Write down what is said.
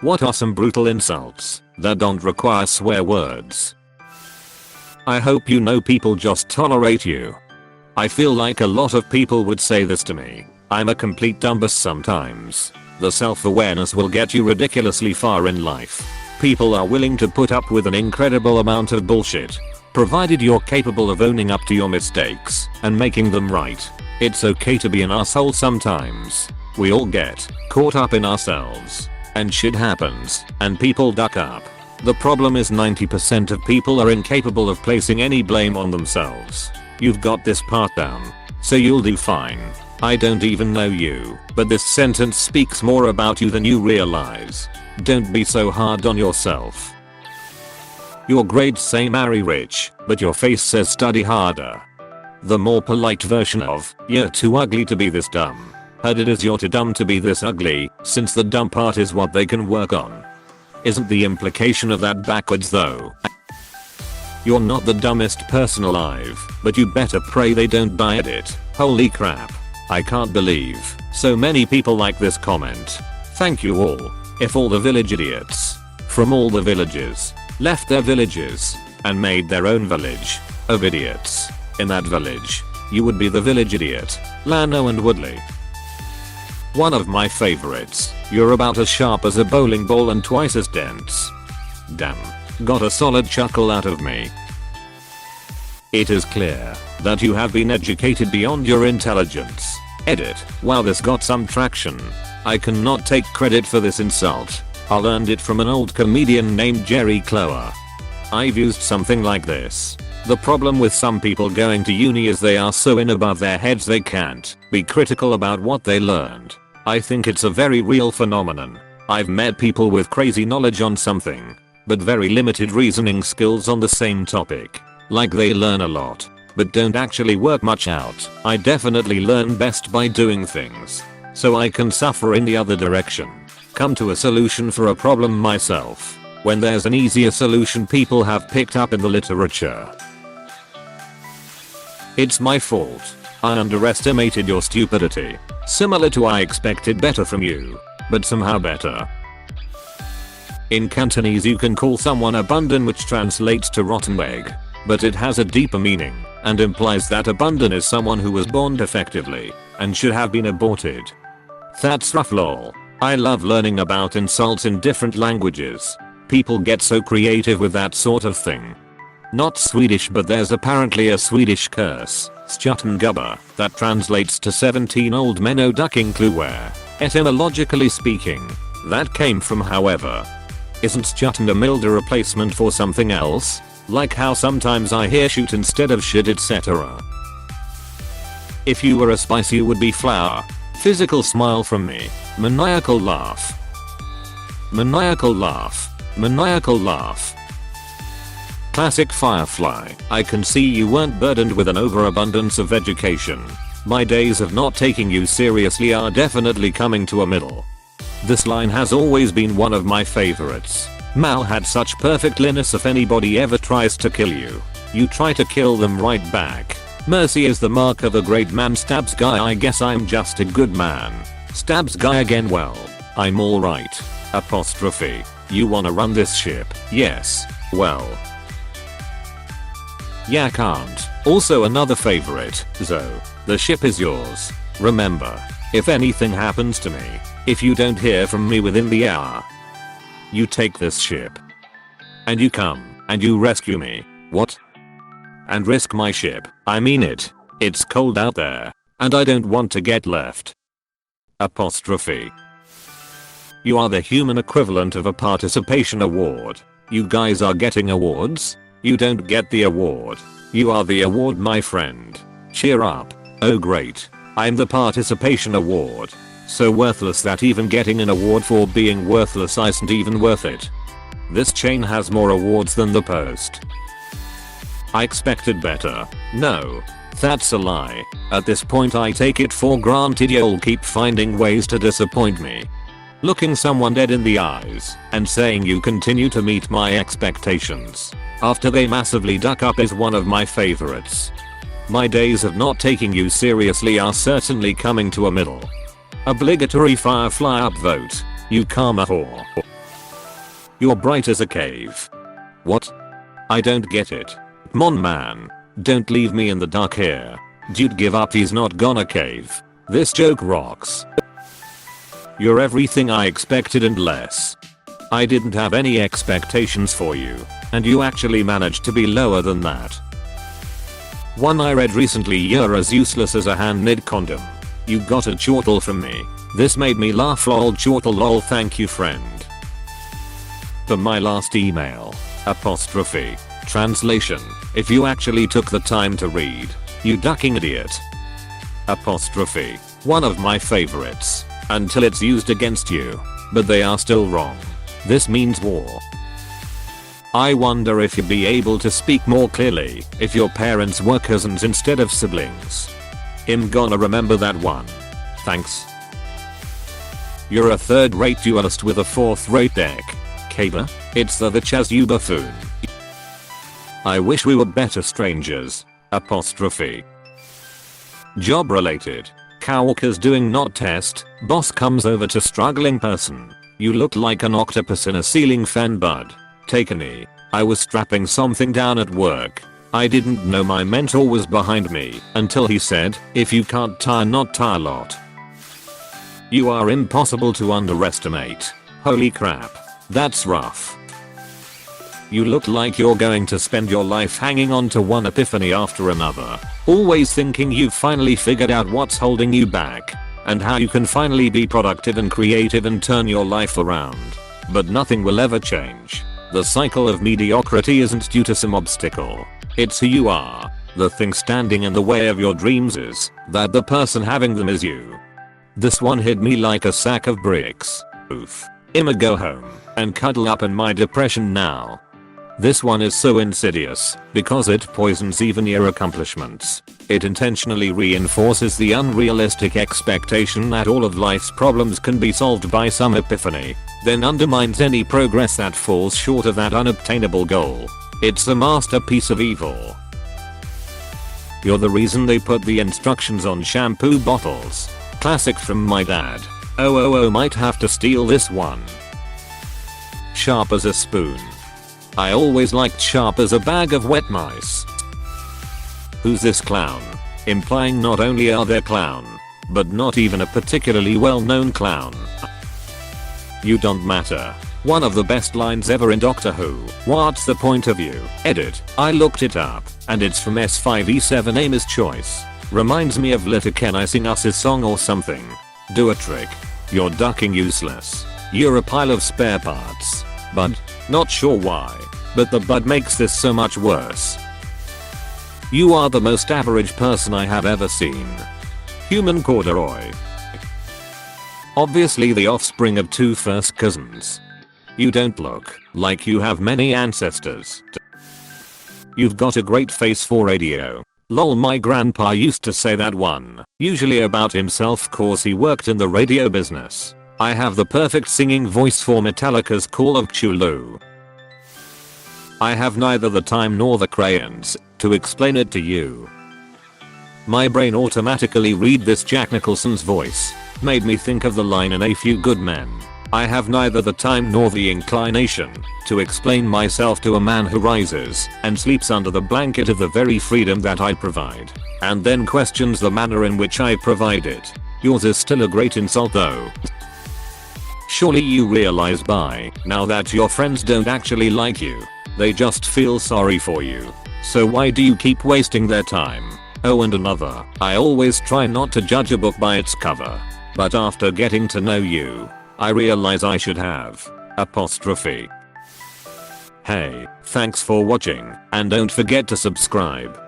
What are some brutal insults that don't require swear words? I hope you know people just tolerate you. I feel like a lot of people would say this to me. I'm a complete dumbass sometimes. The self-awareness will get you ridiculously far in life. People are willing to put up with an incredible amount of bullshit, provided you're capable of owning up to your mistakes and making them right. It's okay to be an asshole sometimes. We all get caught up in ourselves. And shit happens, and people duck up. The problem is 90% of people are incapable of placing any blame on themselves. You've got this part down, so you'll do fine. I don't even know you, but this sentence speaks more about you than you realize. Don't be so hard on yourself. Your grades say marry rich, but your face says study harder. The more polite version of, you're too ugly to be this dumb. Heard it is you're too dumb to be this ugly, since the dumb part is what they can work on. Isn't the implication of that backwards though? You're not the dumbest person alive, but you better pray they don't buy it. Holy crap. I can't believe so many people like this comment. Thank you all. If all the village idiots from all the villages left their villages and made their own village of idiots in that village, you would be the village idiot. Lano and Woodley. One of my favorites. You're about as sharp as a bowling ball and twice as dense. Damn. Got a solid chuckle out of me. It is clear that you have been educated beyond your intelligence. Edit. Wow, this got some traction. I cannot take credit for this insult. I learned it from an old comedian named Jerry Clower. I've used something like this. The problem with some people going to uni is they are so in above their heads they can't be critical about what they learned. I think it's a very real phenomenon. I've met people with crazy knowledge on something, but very limited reasoning skills on the same topic. Like they learn a lot, but don't actually work much out. I definitely learn best by doing things, so I can suffer in the other direction. Come to a solution for a problem myself, when there's an easier solution people have picked up in the literature. It's my fault. I underestimated your stupidity. Similar to I expected better from you, but somehow better. In Cantonese you can call someone a bundon, which translates to rotten egg, but it has a deeper meaning and implies that a bundon is someone who was born defectively and should have been aborted. That's rough lol. I love learning about insults in different languages. People get so creative with that sort of thing. Not Swedish, but there's apparently a Swedish curse, Skjuttengubbar, that translates to 17 old men o ducking kluwer. Etymologically speaking, that came from however. Isn't Skjutten a milder replacement for something else? Like how sometimes I hear shoot instead of should, etc. If you were a spice you would be flour. Physical smile from me. Maniacal laugh. Maniacal laugh. Maniacal laugh. Classic Firefly. I can see you weren't burdened with an overabundance of education. My days of not taking you seriously are definitely coming to a middle. This line has always been one of my favorites. Mal had such perfect liness. If anybody ever tries to kill you, you try to kill them right back. Mercy is the mark of a great man. Stabs guy. I guess I'm just a good man. Stabs guy again. Well, I'm alright. Apostrophe. You wanna run this ship? Yes. Well. Yeah, can't. Also another favorite. Zo. The ship is yours. Remember, if anything happens to me, if you don't hear from me within the hour, you take this ship. And you come, and you rescue me. What? And risk my ship. I mean it. It's cold out there, and I don't want to get left. Apostrophe. You are the human equivalent of a participation award. You guys are getting awards? You don't get the award. You are the award, my friend. Cheer up. Oh great. I'm the participation award. So worthless that even getting an award for being worthless isn't even worth it. This chain has more awards than the Post. I expected better. No. That's a lie. At this point I take it for granted you'll keep finding ways to disappoint me. Looking someone dead in the eyes and saying you continue to meet my expectations after they massively duck up is one of my favorites. My days of not taking you seriously are certainly coming to a middle. Obligatory Firefly upvote. You karma whore. You're bright as a cave. What? I don't get it. Mon man. Don't leave me in the dark here. Dude, give up, he's not gonna cave. This joke rocks. You're everything I expected and less. I didn't have any expectations for you, and you actually managed to be lower than that. One I read recently, you're as useless as a hand-knit condom. You got a chortle from me. This made me laugh, lol, chortle lol, thank you friend. For my last email. Apostrophe. Translation. If you actually took the time to read. You ducking idiot. Apostrophe. One of my favorites. Until it's used against you. But they are still wrong. This means war. I wonder if you'd be able to speak more clearly if your parents were cousins instead of siblings. I'm gonna remember that one. Thanks. You're a third-rate duelist with a fourth-rate deck. Caber? It's the Chaz, you buffoon. I wish we were better strangers. Apostrophe. Job related. Coworkers doing not test. Boss comes over to struggling person. You look like an octopus in a ceiling fan, bud. Take a knee. I was strapping something down at work. I didn't know my mentor was behind me until he said, if you can't tire, not tire lot. You are impossible to underestimate. Holy crap. That's rough. You look like you're going to spend your life hanging on to one epiphany after another. Always thinking you've finally figured out what's holding you back. And how you can finally be productive and creative and turn your life around. But nothing will ever change. The cycle of mediocrity isn't due to some obstacle. It's who you are. The thing standing in the way of your dreams is that the person having them is you. This one hit me like a sack of bricks. Oof. I'ma go home and cuddle up in my depression now. This one is so insidious because it poisons even your accomplishments. It intentionally reinforces the unrealistic expectation that all of life's problems can be solved by some epiphany, then undermines any progress that falls short of that unobtainable goal. It's a masterpiece of evil. You're the reason they put the instructions on shampoo bottles. Classic from my dad. Oh, might have to steal this one. Sharp as a spoon. I always liked sharp as a bag of wet mice. Who's this clown? Implying not only are they clown, but not even a particularly well-known clown. You don't matter. One of the best lines ever in Doctor Who. What's the point of you? Edit. I looked it up, and it's from S5E7 Amy's Choice. Reminds me of Litter Can I Sing Us a Song or something. Do a trick. You're ducking useless. You're a pile of spare parts. Bud? Not sure why, but the bud makes this so much worse. You are the most average person I have ever seen. Human corduroy. Obviously the offspring of two first cousins. You don't look like you have many ancestors. You've got a great face for radio. Lol, my grandpa used to say that one, usually about himself cause he worked in the radio business. I have the perfect singing voice for Metallica's Call of Cthulhu. I have neither the time nor the crayons to explain it to you. My brain automatically read this Jack Nicholson's voice. Made me think of the line in A Few Good Men. I have neither the time nor the inclination to explain myself to a man who rises and sleeps under the blanket of the very freedom that I provide, and then questions the manner in which I provide it. Yours is still a great insult though. Surely you realize by now that your friends don't actually like you. They just feel sorry for you. So why do you keep wasting their time? Oh, and another. I always try not to judge a book by its cover. But after getting to know you, I realize I should have. Apostrophe. Hey, thanks for watching, and don't forget to subscribe.